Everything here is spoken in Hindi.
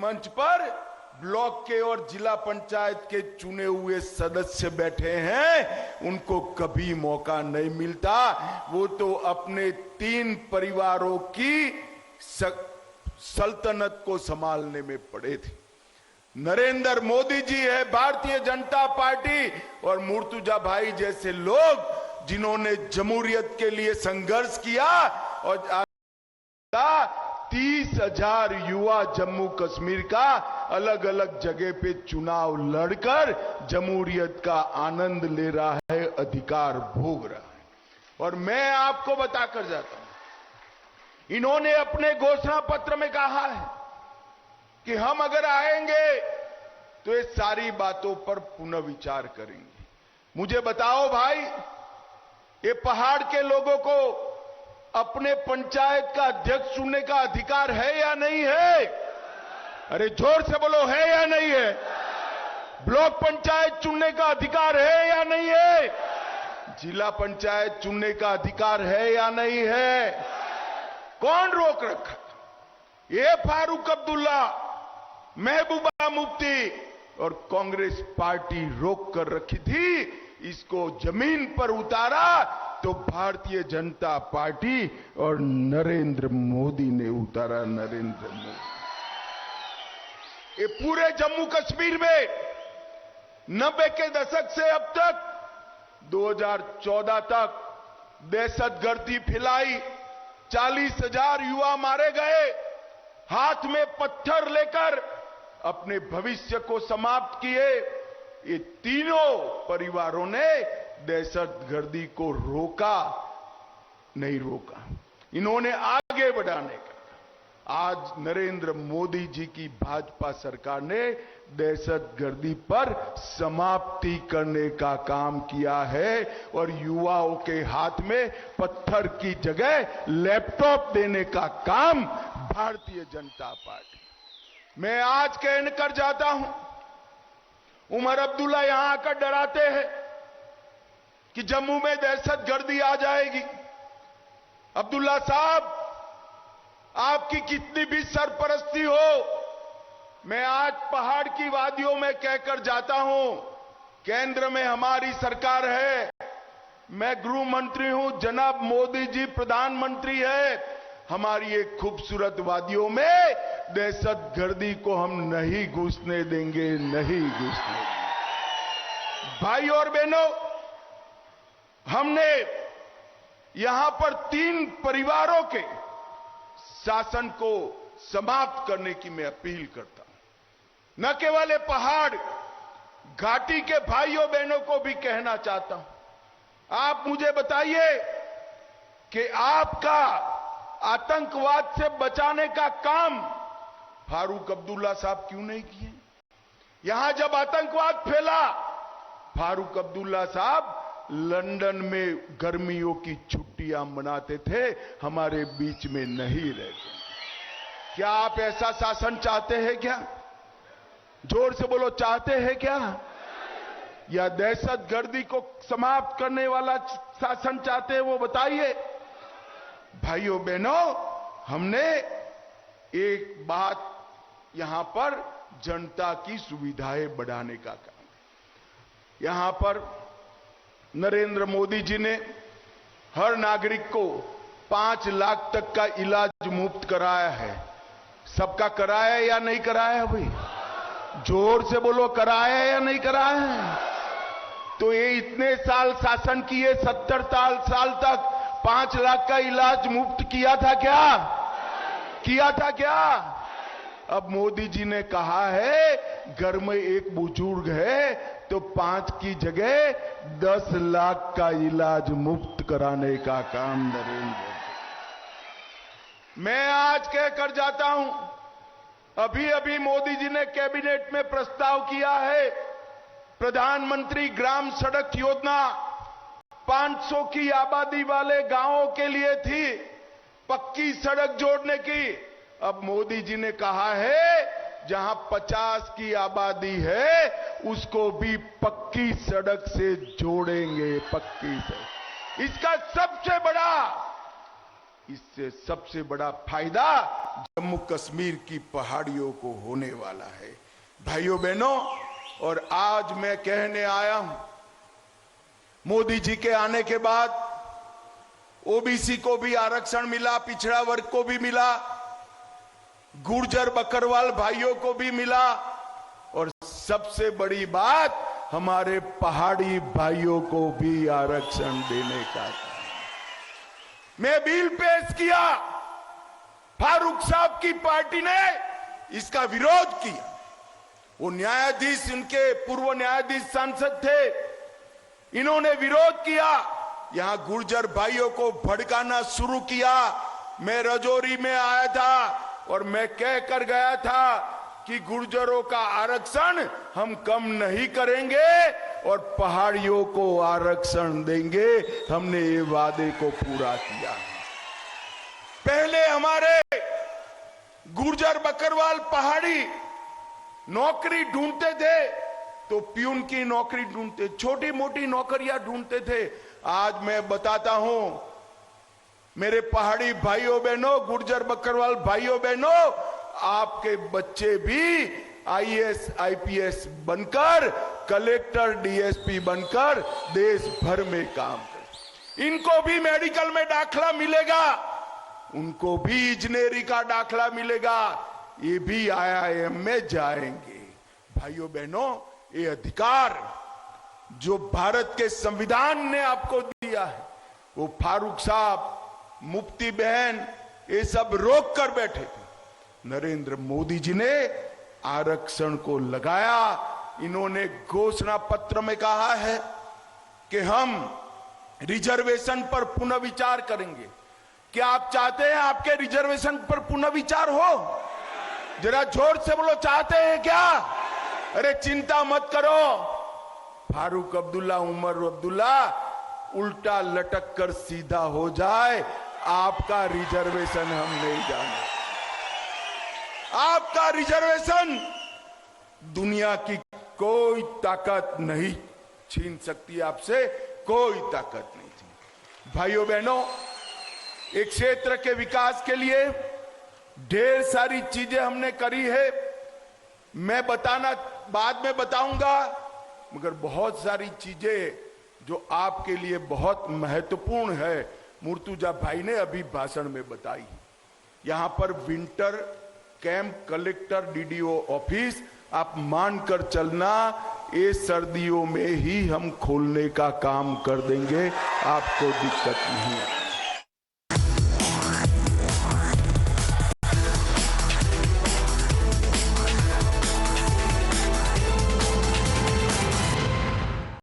मंच पर ब्लॉक के और जिला पंचायत के चुने हुए सदस्य बैठे हैं, उनको कभी मौका नहीं मिलता। वो तो अपने 3 परिवारों की सल्तनत को संभालने में पड़े थे। नरेंद्र मोदी जी है भारतीय जनता पार्टी और मुर्तुजा भाई जैसे लोग जिन्होंने जमहूरियत के लिए संघर्ष किया और 30,000 युवा जम्मू कश्मीर का अलग अलग जगह पे चुनाव लड़कर जमहूरियत का आनंद ले रहा है, अधिकार भोग रहा है। और मैं आपको बताकर जाता हूं, इन्होंने अपने घोषणा पत्र में कहा है कि हम अगर आएंगे तो ये सारी बातों पर पुनः विचार करेंगे। मुझे बताओ भाई, ये पहाड़ के लोगों को अपने पंचायत का अध्यक्ष चुनने का अधिकार है या नहीं है? अरे जोर से बोलो, है या नहीं है? ब्लॉक पंचायत चुनने का अधिकार है या नहीं है? जिला पंचायत चुनने का अधिकार है या नहीं है? कौन रोक रखा? ये फारूक अब्दुल्ला, महबूबा मुफ्ती और कांग्रेस पार्टी रोक कर रखी थी। इसको जमीन पर उतारा तो भारतीय जनता पार्टी और नरेंद्र मोदी ने उतारा। नरेंद्र मोदी ये पूरे जम्मू कश्मीर में 90 के दशक से अब तक 2014 तक दहशतगर्दी फैलाई, 40,000 युवा मारे गए, हाथ में पत्थर लेकर अपने भविष्य को समाप्त किए। ये तीनों परिवारों ने दहशतगर्दी को रोका नहीं रोका, इन्होंने आगे बढ़ाने का। आज नरेंद्र मोदी जी की भाजपा सरकार ने दहशतगर्दी पर समाप्ति करने का काम किया है और युवाओं के हाथ में पत्थर की जगह लैपटॉप देने का काम भारतीय जनता पार्टी। मैं आज कहकर जाता हूं, उमर अब्दुल्ला यहां आकर डराते हैं कि जम्मू में दहशतगर्दी आ जाएगी। अब्दुल्ला साहब, आपकी कितनी भी सरपरस्ती हो, मैं आज पहाड़ की वादियों में कहकर जाता हूं, केंद्र में हमारी सरकार है, मैं गृह मंत्री हूं, जनाब मोदी जी प्रधानमंत्री है। हमारी एक खूबसूरत वादियों में दहशतगर्दी को हम नहीं घुसने देंगे, नहीं घुसने देंगे। भाई और बहनों, हमने यहां पर 3 परिवारों के शासन को समाप्त करने की मैं अपील करता हूं। न केवल पहाड़ घाटी के भाइयों बहनों को भी कहना चाहता हूं, आप मुझे बताइए कि आपका आतंकवाद से बचाने का काम फारूक अब्दुल्ला साहब क्यों नहीं किए? यहां जब आतंकवाद फैला, फारूक अब्दुल्ला साहब लंदन में गर्मियों की छुट्टियां मनाते थे, हमारे बीच में नहीं रहते। क्या आप ऐसा शासन चाहते हैं क्या? जोर से बोलो, चाहते हैं क्या? या दहशतगर्दी को समाप्त करने वाला शासन चाहते हैं, वो बताइए। भाइयों बहनों, हमने एक बात यहां पर जनता की सुविधाएं बढ़ाने का काम। यहां पर नरेंद्र मोदी जी ने हर नागरिक को 5 लाख तक का इलाज मुफ्त कराया है। सबका कराया है या नहीं कराया है? भाई जोर से बोलो, कराया है या नहीं कराया है? तो ये इतने साल शासन किए, 70 साल तक 5 लाख का इलाज मुफ्त किया था क्या? किया था क्या? अब मोदी जी ने कहा है घर में एक बुजुर्ग है तो 5 की जगह 10 लाख का इलाज मुफ्त कराने का काम नरेंद्र मोदी। मैं आज कहकर जाता हूं, अभी अभी मोदी जी ने कैबिनेट में प्रस्ताव किया है, प्रधानमंत्री ग्राम सड़क योजना 500 की आबादी वाले गांवों के लिए थी, पक्की सड़क जोड़ने की। अब मोदी जी ने कहा है जहां 50 की आबादी है उसको भी पक्की सड़क से जोड़ेंगे, पक्की सड़क। इसका सबसे बड़ा इससे सबसे बड़ा फायदा जम्मू कश्मीर की पहाड़ियों को होने वाला है। भाइयों बहनों, और आज मैं कहने आया हूं, मोदी जी के आने के बाद ओबीसी को भी आरक्षण मिला, पिछड़ा वर्ग को भी मिला, गुर्जर बकरवाल भाइयों को भी मिला, और सबसे बड़ी बात हमारे पहाड़ी भाइयों को भी आरक्षण देने का। मैं बिल पेश किया, फारूक साहब की पार्टी ने इसका विरोध किया। वो न्यायाधीश, इनके पूर्व न्यायाधीश सांसद थे, इन्होंने विरोध किया, यहां गुर्जर भाइयों को भड़काना शुरू किया। मैं रजौरी में आया था और मैं कह कर गया था कि गुर्जरों का आरक्षण हम कम नहीं करेंगे और पहाड़ियों को आरक्षण देंगे। हमने ये वादे को पूरा किया। पहले हमारे गुर्जर बकरवाल पहाड़ी नौकरी ढूंढते थे तो प्यून की नौकरी ढूंढते, छोटी मोटी नौकरियां ढूंढते थे। आज मैं बताता हूं मेरे पहाड़ी भाइयों बहनों, गुर्जर बकरवाल भाइयों बहनों, आपके बच्चे भी आईएएस आईपीएस बनकर, कलेक्टर डीएसपी बनकर देश भर में काम करें। इनको भी मेडिकल में दाखला मिलेगा, उनको भी इंजीनियरिंग का दाखला मिलेगा, ये भी आईआईएम में जाएंगे। भाइयों बहनों, ये अधिकार जो भारत के संविधान ने आपको दिया है, वो फारूक साहब, मुफ्ती बहन, ये सब रोक कर बैठे थे। नरेंद्र मोदी जी ने आरक्षण को लगाया। इन्होंने घोषणा पत्र में कहा है कि हम रिजर्वेशन पर पुनर्विचार करेंगे। क्या आप चाहते हैं आपके रिजर्वेशन पर पुनर्विचार हो? जरा जोर से बोलो, चाहते हैं क्या? अरे चिंता मत करो, फारूक अब्दुल्ला, उमर अब्दुल्ला उल्टा लटक कर सीधा हो जाए, आपका रिजर्वेशन हम नहीं जाने। आपका रिजर्वेशन दुनिया की कोई ताकत नहीं छीन सकती, आपसे कोई ताकत नहीं थी। भाइयों बहनों, एक क्षेत्र के विकास के लिए ढेर सारी चीजें हमने करी है। मैं बताना बाद में बताऊंगा, मगर बहुत सारी चीजें जो आपके लिए बहुत महत्वपूर्ण है, मुर्तुजा भाई ने अभी भाषण में बताई। यहां पर winter camp, collector, DDO office आप मानकर चलना, ये सर्दियों में ही हम खोलने का काम कर देंगे, आपको दिक्कत नहीं है।